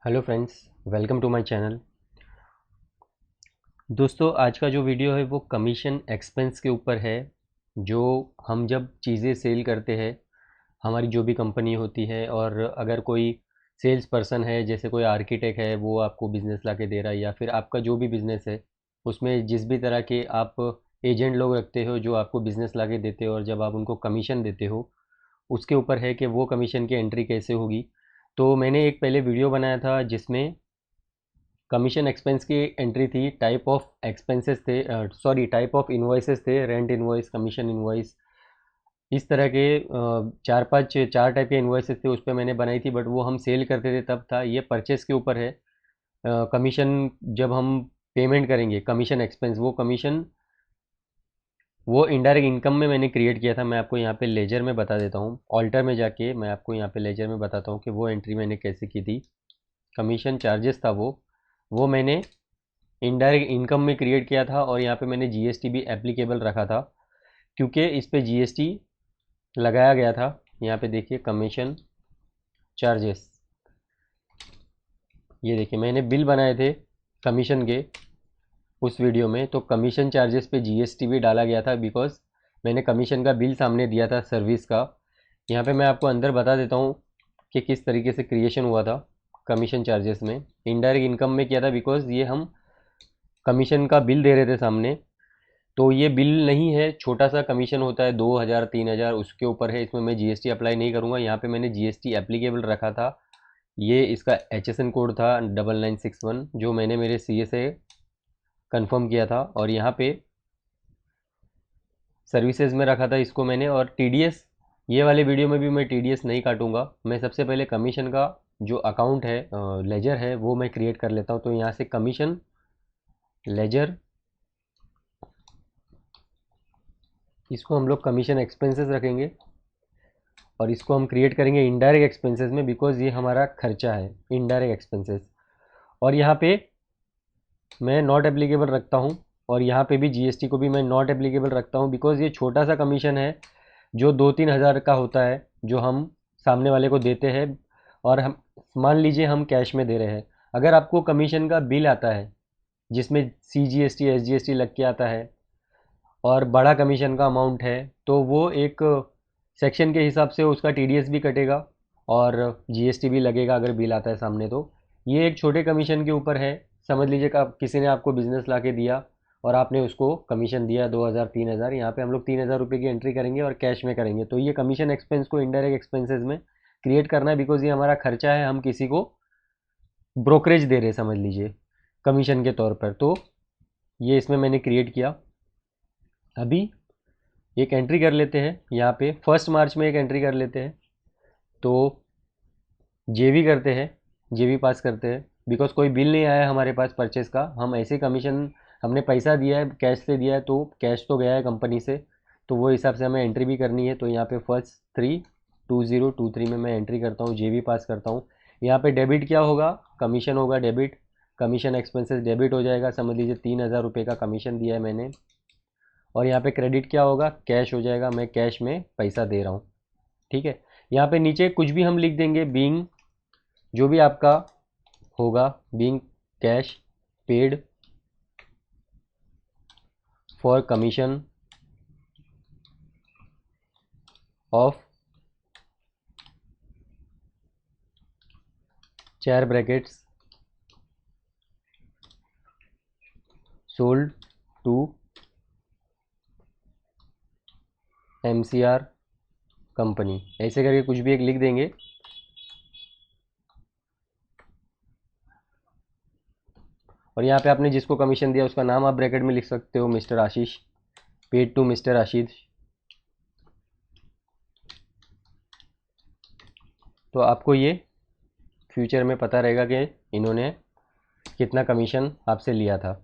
Hello friends, welcome to my channel. दोस्तों, आज का जो वीडियो है वो कमीशन एक्सपेंस के ऊपर है। जो हम जब चीज़ें सेल करते हैं, हमारी जो भी कंपनी होती है, और अगर कोई सेल्स पर्सन है, जैसे कोई आर्किटेक्ट है, वो आपको बिज़नेस ला के दे रहा है, या फिर आपका जो भी बिज़नेस है उसमें जिस भी तरह के आप एजेंट लोग रखते हो जो आपको बिज़नेस ला के देते हो, और जब आप उनको कमीशन देते हो उसके ऊपर है कि वो कमीशन की एंट्री कैसे होगी। तो मैंने एक पहले वीडियो बनाया था जिसमें कमीशन एक्सपेंस की एंट्री थी, टाइप ऑफ एक्सपेंसेस थे, सॉरी टाइप ऑफ इन्वॉइसेस थे, रेंट इन्वॉइस, कमीशन इन्वॉइस, इस तरह के चार टाइप के इन्वॉइसेस थे, उस पर मैंने बनाई थी। बट वो हम सेल करते थे तब था। ये परचेस के ऊपर है। कमीशन जब हम पेमेंट करेंगे, कमीशन एक्सपेंस, वो कमीशन वो इनडायरेक्ट इनकम में मैंने क्रिएट किया था। मैं आपको यहाँ पे लेजर में बता देता हूँ, ऑल्टर में जाके मैं आपको यहाँ पे लेजर में बताता हूँ कि वो एंट्री मैंने कैसे की थी। कमीशन चार्जेस था वो मैंने इनडायरेक्ट इनकम में क्रिएट किया था, और यहाँ पे मैंने जीएसटी भी एप्लीकेबल रखा था, क्योंकि इस पे जीएसटी लगाया गया था। यहाँ पे देखिए कमीशन चार्जेस, ये देखिए मैंने बिल बनाए थे कमीशन के उस वीडियो में, तो कमीशन चार्जेस पे जीएसटी भी डाला गया था, बिकॉज मैंने कमीशन का बिल सामने दिया था सर्विस का। यहाँ पे मैं आपको अंदर बता देता हूँ कि किस तरीके से क्रिएशन हुआ था। कमीशन चार्जेस में इनडायरेक्ट इनकम में किया था, बिकॉज ये हम कमीशन का बिल दे रहे थे सामने। तो ये बिल नहीं है, छोटा सा कमीशन होता है 2000 3000, उसके ऊपर है। इसमें मैं जीएसटी अप्लाई नहीं करूँगा। यहाँ पे मैंने जीएसटी एप्लीकेबल रखा था। ये इसका एचएसएन कोड था 9961, जो मैंने मेरे सीए से कंफर्म किया था, और यहाँ पे सर्विसेज में रखा था इसको मैंने। और टीडीएस, ये वाले वीडियो में भी मैं टीडीएस नहीं काटूंगा। मैं सबसे पहले कमीशन का जो अकाउंट है, लेजर है, वो मैं क्रिएट कर लेता हूँ। तो यहाँ से कमीशन लेजर, इसको हम लोग कमीशन एक्सपेंसेस रखेंगे, और इसको हम क्रिएट करेंगे इनडायरेक्ट एक्सपेंसेस में, बिकॉज ये हमारा खर्चा है, इनडायरेक्ट एक्सपेंसेस। और यहाँ पे मैं नॉट एप्लीकेबल रखता हूँ, और यहाँ पे भी जीएसटी को भी मैं नॉट एप्लीकेबल रखता हूँ, बिकॉज ये छोटा सा कमीशन है जो 2-3 हज़ार का होता है, जो हम सामने वाले को देते हैं। और हम मान लीजिए हम कैश में दे रहे हैं। अगर आपको कमीशन का बिल आता है जिसमें सीजीएसटी एसजीएसटी लग के आता है, और बड़ा कमीशन का अमाउंट है, तो वो एक सेक्शन के हिसाब से उसका टीडीएस भी कटेगा और जीएसटी भी लगेगा अगर बिल आता है सामने। तो ये एक छोटे कमीशन के ऊपर है। समझ लीजिए कि किसी ने आपको बिजनेस ला के दिया और आपने उसको कमीशन दिया 2000 3000। यहाँ पे हम लोग 3000 रुपये की एंट्री करेंगे और कैश में करेंगे। तो ये कमीशन एक्सपेंस को इनडायरेक्ट एक्सपेंसेस में क्रिएट करना है, बिकॉज ये हमारा खर्चा है, हम किसी को ब्रोकरेज दे रहे हैं, समझ लीजिए, कमीशन के तौर पर। तो ये इसमें मैंने क्रिएट किया। अभी एक एंट्री कर लेते हैं, यहाँ पे 1 मार्च में एक एंट्री कर लेते हैं। तो जेवी करते हैं, जेवी पास करते हैं, बिकॉज कोई बिल नहीं आया हमारे पास परचेस का। हम ऐसे कमीशन, हमने पैसा दिया है, कैश से दिया है, तो कैश तो गया है कंपनी से, तो वो हिसाब से हमें एंट्री भी करनी है। तो यहाँ पे 1/3/2023 में मैं एंट्री करता हूँ, जेवी पास करता हूँ। यहाँ पे डेबिट क्या होगा, कमीशन होगा डेबिट, कमीशन एक्सपेंसेस डेबिट हो जाएगा। समझ लीजिए 3000 रुपये का कमीशन दिया है मैंने। और यहाँ पे क्रेडिट क्या होगा, कैश हो जाएगा, मैं कैश में पैसा दे रहा हूँ। ठीक है। यहाँ पे नीचे कुछ भी हम लिख देंगे, बीइंग, जो भी आपका होगा, being cash paid for commission of, चार brackets, sold to MCR company, ऐसे करके कुछ भी एक लिख देंगे। और यहाँ पे आपने जिसको कमीशन दिया उसका नाम आप ब्रैकेट में लिख सकते हो, mister Ashish, paid to mister Ashish. तो आपको ये फ्यूचर में पता रहेगा कि इन्होंने कितना कमीशन आपसे लिया था।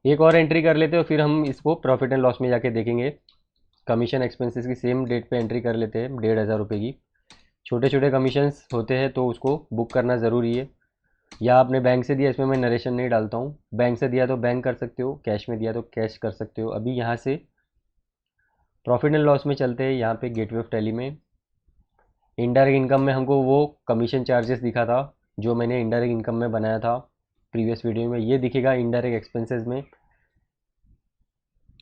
एक और एंट्री कर लेते हो, फिर हम इसको प्रॉफिट एंड लॉस में जाके देखेंगे। कमीशन एक्सपेंसेस की सेम डेट पे एंट्री कर लेते हैं, 1500 रुपये की। छोटे छोटे कमीशंस होते हैं तो उसको बुक करना ज़रूरी है। या आपने बैंक से दिया, इसमें मैं नरेशन नहीं डालता हूँ। बैंक से दिया तो बैंक कर सकते हो, कैश में दिया तो कैश कर सकते हो। अभी यहाँ से प्रॉफिट एंड लॉस में चलते हैं। यहाँ पे गेटवे ऑफ टैली में इनडायरेक्ट इनकम में हमको वो कमीशन चार्जेस दिखा था जो मैंने इनडायरेक्ट इनकम में बनाया था प्रीवियस वीडियो में, ये दिखेगा इनडायरेक्ट एक्सपेंसेस में।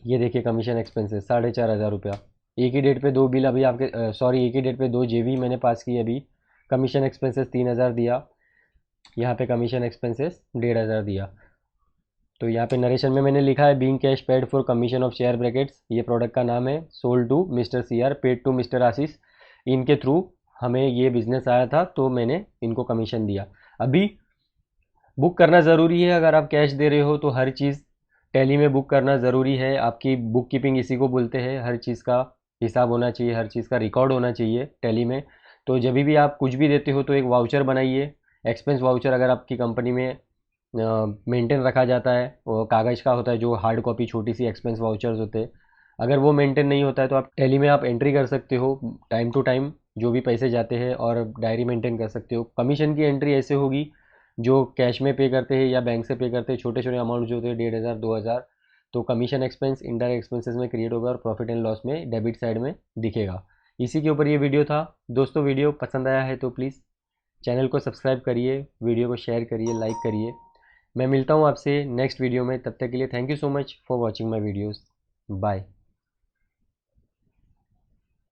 ये देखिए कमीशन एक्सपेंसेस 4,500 रुपया। एक ही डेट पे दो बिल अभी आपके सॉरी एक ही डेट पे दो जेवी मैंने पास की अभी। कमीशन एक्सपेंसेस 3,000 दिया, यहाँ पे कमीशन एक्सपेंसेस 1,500 दिया। तो यहाँ पे नरेशन में मैंने लिखा है being cash paid for commission of share brackets, ये प्रोडक्ट का नाम है, sold to mister C R, paid to mister Ashish. इनके थ्रू हमें ये बिजनेस आया था तो मैंने इनको कमीशन दिया। अभी बुक करना ज़रूरी है, अगर आप कैश दे रहे हो तो हर चीज़ टैली में बुक करना ज़रूरी है। आपकी बुक कीपिंग इसी को बोलते हैं, हर चीज़ का हिसाब होना चाहिए, हर चीज़ का रिकॉर्ड होना चाहिए टैली में। तो जब भी आप कुछ भी देते हो तो एक वाउचर बनाइए, एक्सपेंस वाउचर अगर आपकी कंपनी में मेंटेन रखा जाता है, वो कागज़ का होता है, जो हार्ड कॉपी छोटी सी एक्सपेंस वाउचर्स होते हैं। अगर वो मेंटेन नहीं होता है तो आप टैली में आप एंट्री कर सकते हो टाइम टू टाइम जो भी पैसे जाते हैं, और डायरी मेंटेन कर सकते हो। कमीशन की एंट्री ऐसे होगी, जो कैश में पे करते हैं या बैंक से पे करते हैं, छोटे छोटे अमाउंट जो होते हैं 1,500 2,000, तो कमीशन एक्सपेंस इनडायरेक्ट एक्सपेंसेस में क्रिएट होगा और प्रॉफिट एंड लॉस में डेबिट साइड में दिखेगा। इसी के ऊपर ये वीडियो था दोस्तों। वीडियो पसंद आया है तो प्लीज़ चैनल को सब्सक्राइब करिए, वीडियो को शेयर करिए, लाइक करिए। मैं मिलता हूँ आपसे नेक्स्ट वीडियो में, तब तक के लिए thank you so much for watching my videos. Bye.